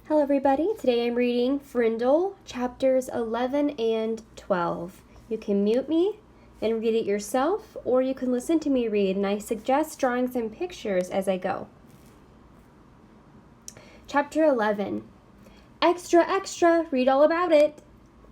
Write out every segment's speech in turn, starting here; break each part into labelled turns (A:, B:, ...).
A: Hello everybody, today I'm reading Frindle chapters 11 and 12. You can mute me and read it yourself, or you can listen to me read, and I suggest drawing some pictures as I go. Chapter 11. Extra, extra, read all about it.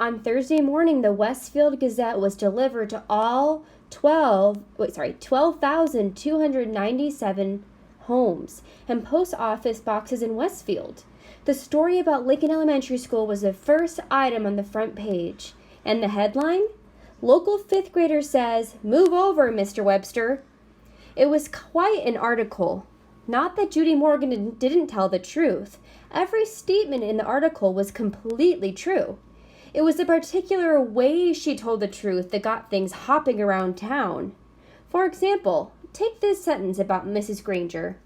A: On Thursday morning, the Westfield Gazette was delivered to all 12,297 homes and post office boxes in Westfield. The story about Lincoln Elementary School was the first item on the front page. And the headline? Local 5th grader says, "Move over, Mr. Webster." It was quite an article. Not that Judy Morgan didn't tell the truth. Every statement in the article was completely true. It was the particular way she told the truth that got things hopping around town. For example, take this sentence about Mrs. Granger.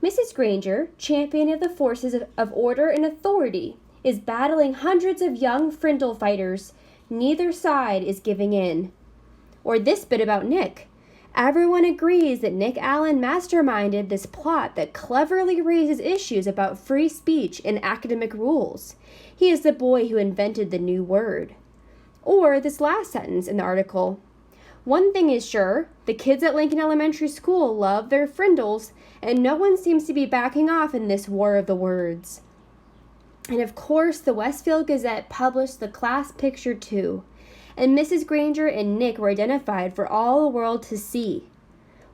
A: Mrs. Granger, champion of the forces of order and authority, is battling hundreds of young Frindle fighters. Neither side is giving in. Or this bit about Nick. Everyone agrees that Nick Allen masterminded this plot that cleverly raises issues about free speech and academic rules. He is the boy who invented the new word. Or this last sentence in the article. One thing is sure, the kids at Lincoln Elementary School love their Frindles, and no one seems to be backing off in this war of the words. And of course, the Westfield Gazette published the class picture too, and Mrs. Granger and Nick were identified for all the world to see.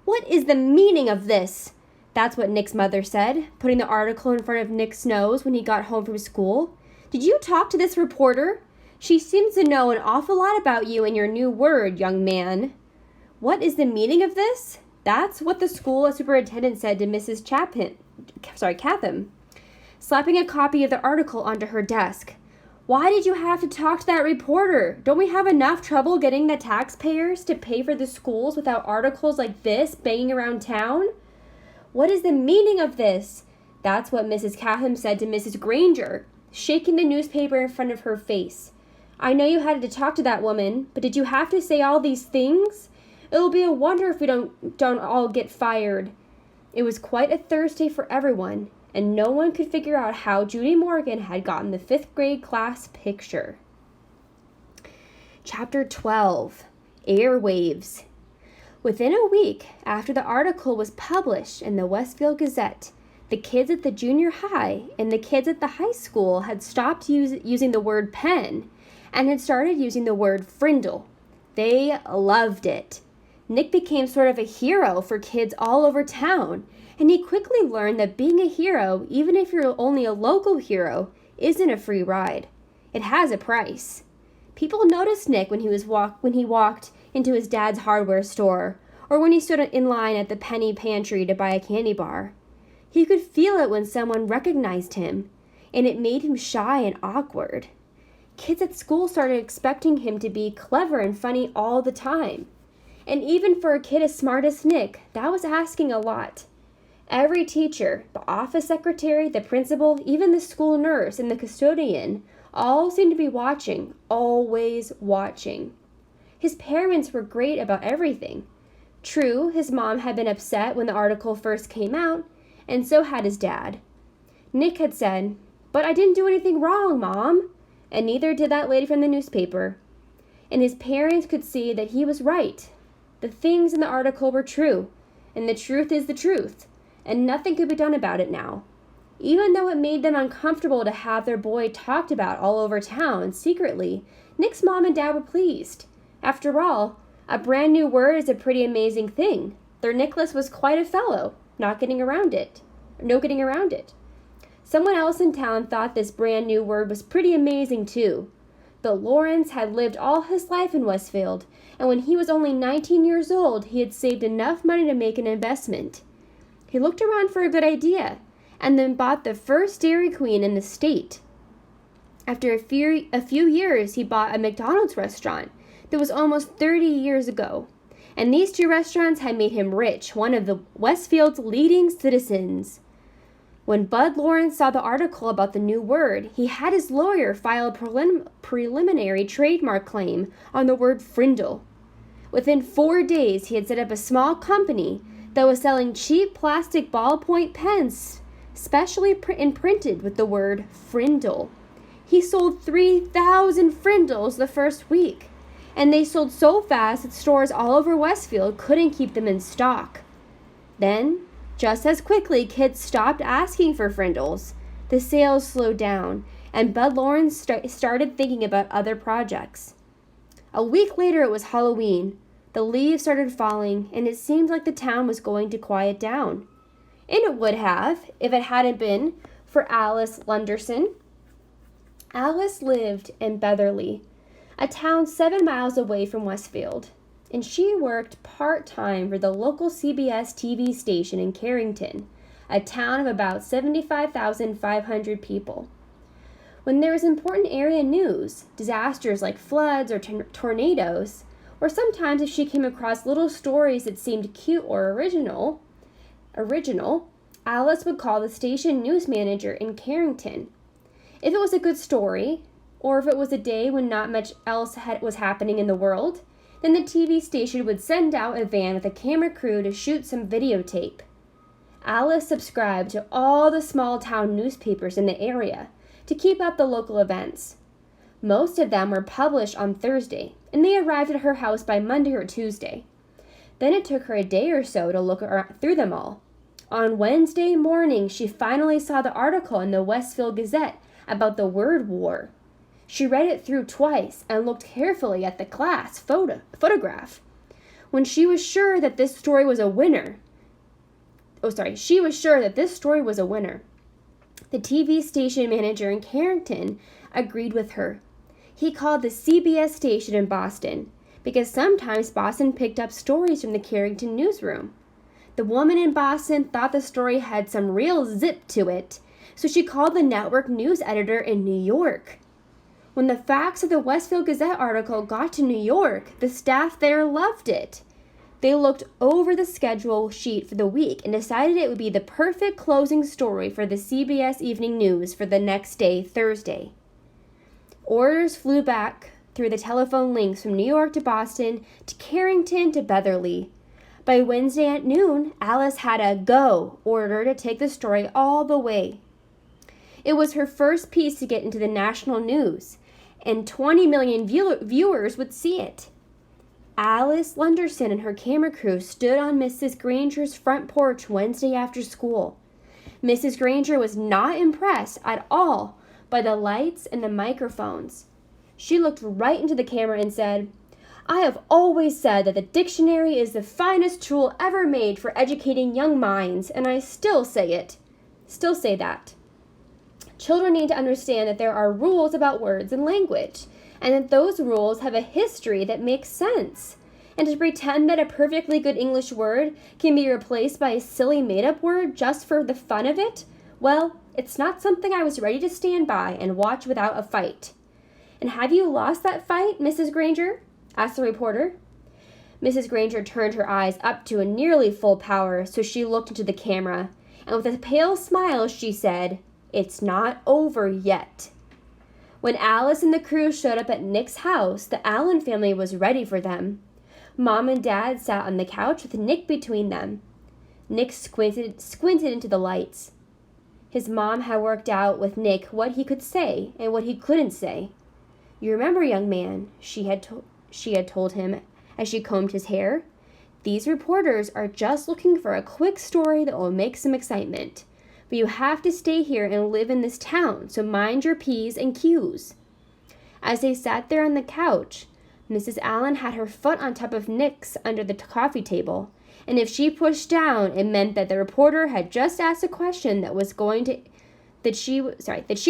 A: "What is the meaning of this?" That's what Nick's mother said, putting the article in front of Nick's nose when he got home from school. "Did you talk to this reporter? She seems to know an awful lot about you and your new word, young man." "What is the meaning of this?" That's what the school superintendent said to Mrs. Catham, slapping a copy of the article onto her desk. "Why did you have to talk to that reporter? Don't we have enough trouble getting the taxpayers to pay for the schools without articles like this banging around town?" "What is the meaning of this?" That's what Mrs. Catham said to Mrs. Granger, shaking the newspaper in front of her face. "I know you had to talk to that woman, but did you have to say all these things? It'll be a wonder if we don't all get fired." It was quite a Thursday for everyone, and no one could figure out how Judy Morgan had gotten the 5th grade class picture. Chapter 12. Airwaves. Within a week after the article was published in the Westfield Gazette, the kids at the junior high and the kids at the high school had stopped using the word pen and had started using the word Frindle. They loved it. Nick became sort of a hero for kids all over town, and he quickly learned that being a hero, even if you're only a local hero, isn't a free ride. It has a price. People noticed Nick when he walked into his dad's hardware store, or when he stood in line at the penny pantry to buy a candy bar. He could feel it when someone recognized him, and it made him shy and awkward. Kids at school started expecting him to be clever and funny all the time. And even for a kid as smart as Nick, that was asking a lot. Every teacher, the office secretary, the principal, even the school nurse and the custodian, all seemed to be watching, always watching. His parents were great about everything. True, his mom had been upset when the article first came out, and so had his dad. Nick had said, "But I didn't do anything wrong, Mom," and neither did that lady from the newspaper. And his parents could see that he was right. The things in the article were true, and the truth is the truth, and nothing could be done about it now. Even though it made them uncomfortable to have their boy talked about all over town secretly, Nick's mom and dad were pleased. After all, a brand new word is a pretty amazing thing. Their Nicholas was quite a fellow, no getting around it. Someone else in town thought this brand new word was pretty amazing too. But Lawrence had lived all his life in Westfield, and when he was only 19 years old, he had saved enough money to make an investment. He looked around for a good idea, and then bought the first Dairy Queen in the state. After a few years, he bought a McDonald's restaurant that was almost 30 years ago. And these two restaurants had made him rich, one of the Westfield's leading citizens. When Bud Lawrence saw the article about the new word, he had his lawyer file a preliminary trademark claim on the word Frindle. Within 4 days, he had set up a small company that was selling cheap plastic ballpoint pens specially imprinted with the word Frindle. He sold 3,000 Frindles the first week, and they sold so fast that stores all over Westfield couldn't keep them in stock. Then, just as quickly kids stopped asking for Frindles, the sales slowed down, and Bud Lawrence started thinking about other projects. A week later, it was Halloween. The leaves started falling, and it seemed like the town was going to quiet down. And it would have, if it hadn't been for Alice Lunderson. Alice lived in Beverly, a town 7 miles away from Westfield, and she worked part-time for the local CBS TV station in Carrington, a town of about 75,500 people. When there was important area news, disasters like floods or tornadoes, or sometimes if she came across little stories that seemed cute or original, Alice would call the station news manager in Carrington. If it was a good story, or if it was a day when not much else was happening in the world, then the TV station would send out a van with a camera crew to shoot some videotape. Alice subscribed to all the small town newspapers in the area to keep up the local events. Most of them were published on Thursday, and they arrived at her house by Monday or Tuesday. Then it took her a day or so to look through them all. On Wednesday morning, she finally saw the article in the Westfield Gazette about the word war. She read it through twice and looked carefully at the class photograph. When she was sure that this story was a winner, the TV station manager in Carrington agreed with her. He called the CBS station in Boston because sometimes Boston picked up stories from the Carrington newsroom. The woman in Boston thought the story had some real zip to it, so she called the network news editor in New York. When the facts of the Westfield Gazette article got to New York, the staff there loved it. They looked over the schedule sheet for the week and decided it would be the perfect closing story for the CBS Evening News for the next day, Thursday. Orders flew back through the telephone links from New York to Boston to Carrington to Beverly. By Wednesday at noon, Alice had a go order to take the story all the way. It was her first piece to get into the national news, and 20 million viewers would see it. Alice Lunderson and her camera crew stood on Mrs. Granger's front porch Wednesday after school. Mrs. Granger was not impressed at all by the lights and the microphones. She looked right into the camera and said, "I have always said that the dictionary is the finest tool ever made for educating young minds, and I still say that. Children need to understand that there are rules about words and language, and that those rules have a history that makes sense. And to pretend that a perfectly good English word can be replaced by a silly made-up word just for the fun of it, well, it's not something I was ready to stand by and watch without a fight." "And have you lost that fight, Mrs. Granger?" asked the reporter. Mrs. Granger turned her eyes up to a nearly full power, so she looked into the camera, and with a pale smile she said, "It's not over yet." When Alice and the crew showed up at Nick's house, the Allen family was ready for them. Mom and Dad sat on the couch with Nick between them. Nick squinted into the lights. His mom had worked out with Nick what he could say and what he couldn't say. "You remember, young man," she had told him as she combed his hair, "these reporters are just looking for a quick story that will make some excitement. But you have to stay here and live in this town, so mind your P's and Q's." As they sat there on the couch, Mrs. Allen had her foot on top of Nick's under the coffee table, and if she pushed down, it meant that the reporter had just asked a question that she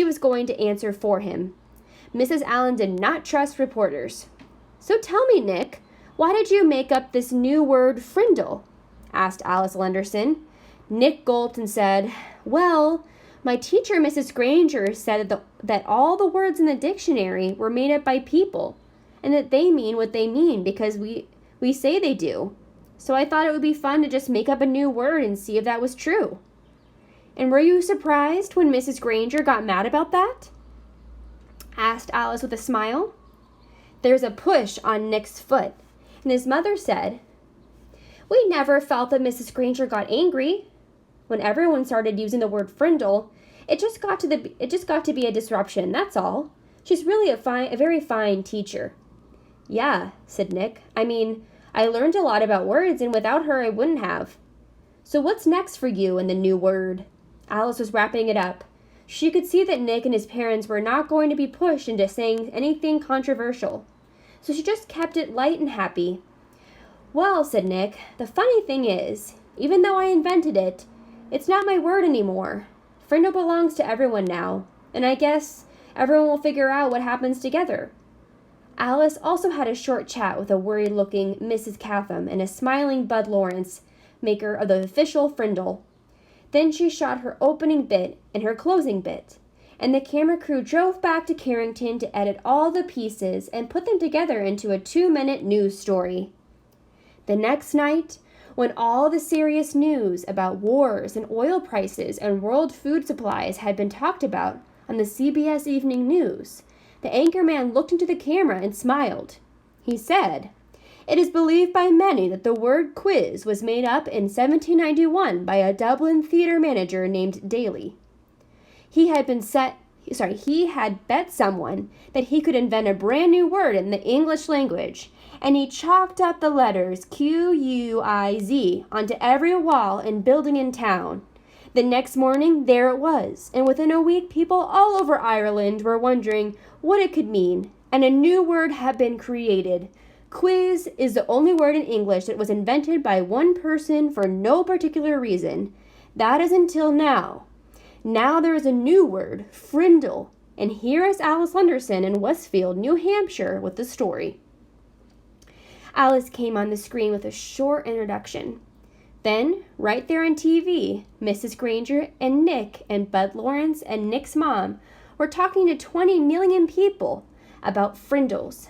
A: was going to answer for him. Mrs. Allen did not trust reporters. "So tell me, Nick, why did you make up this new word, Frindle?" asked Alice Lunderson. Nick gulped and said, "Well, my teacher, Mrs. Granger, said that all the words in the dictionary were made up by people, and that they mean what they mean because we say they do. So I thought it would be fun to just make up a new word and see if that was true." "And were you surprised when Mrs. Granger got mad about that?" asked Alice with a smile. There's a push on Nick's foot, and his mother said, "We never felt that Mrs. Granger got angry." When everyone started using the word Frindle, it just got to be a disruption, that's all. She's really a very fine teacher. Yeah, said Nick. I mean, I learned a lot about words, and without her I wouldn't have. So what's next for you in the new word? Alice was wrapping it up. She could see that Nick and his parents were not going to be pushed into saying anything controversial. So she just kept it light and happy. Well, said Nick, the funny thing is, even though I invented it, it's not my word anymore. Frindle belongs to everyone now, and I guess everyone will figure out what happens together. Alice also had a short chat with a worried-looking Mrs. Catham and a smiling Bud Lawrence, maker of the official Frindle. Then she shot her opening bit and her closing bit, and the camera crew drove back to Carrington to edit all the pieces and put them together into a 2-minute news story. The next night, when all the serious news about wars and oil prices and world food supplies had been talked about on the CBS Evening News, the anchorman looked into the camera and smiled. He said, "It is believed by many that the word quiz was made up in 1791 by a Dublin theater manager named Daly. He had bet someone that he could invent a brand new word in the English language, and he chalked up the letters Q-U-I-Z onto every wall and building in town. The next morning, there it was, and within a week, people all over Ireland were wondering what it could mean, and a new word had been created. Quiz is the only word in English that was invented by one person for no particular reason. That is until now. Now there is a new word, Frindle, and here is Alice Lunderson in Westfield, New Hampshire, with the story." Alice came on the screen with a short introduction. Then, right there on TV, Mrs. Granger and Nick and Bud Lawrence and Nick's mom were talking to 20 million people about Frindles.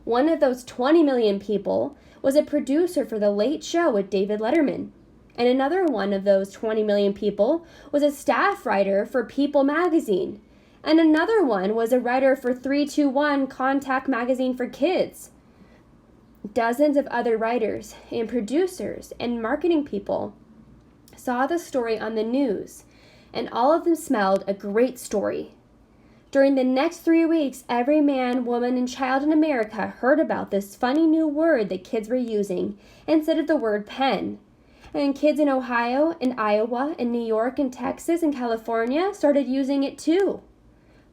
A: One of those 20 million people was a producer for The Late Show with David Letterman. And another one of those 20 million people was a staff writer for People magazine. And another one was a writer for 321 Contact magazine for kids. Dozens of other writers and producers and marketing people saw the story on the news, and all of them smelled a great story. During the next 3 weeks, every man, woman, and child in America heard about this funny new word that kids were using instead of the word pen. And kids in Ohio and Iowa and New York and Texas and California started using it too.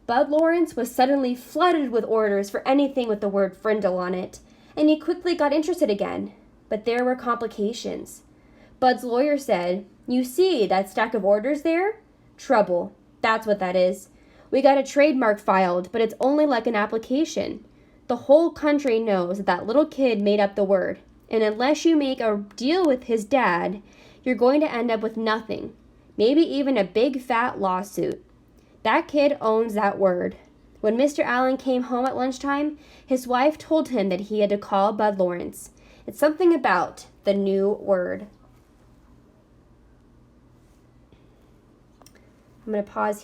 A: Bud Lawrence was suddenly flooded with orders for anything with the word Frindle on it, and he quickly got interested again. But there were complications. Bud's lawyer said, "You see that stack of orders there? Trouble. That's what that is. We got a trademark filed, but it's only like an application. The whole country knows that that little kid made up the word, and unless you make a deal with his dad, you're going to end up with nothing, maybe even a big fat lawsuit. That kid owns that word." When Mr. Allen came home at lunchtime, his wife told him that he had to call Bud Lawrence. It's something about the new word. I'm going to pause here.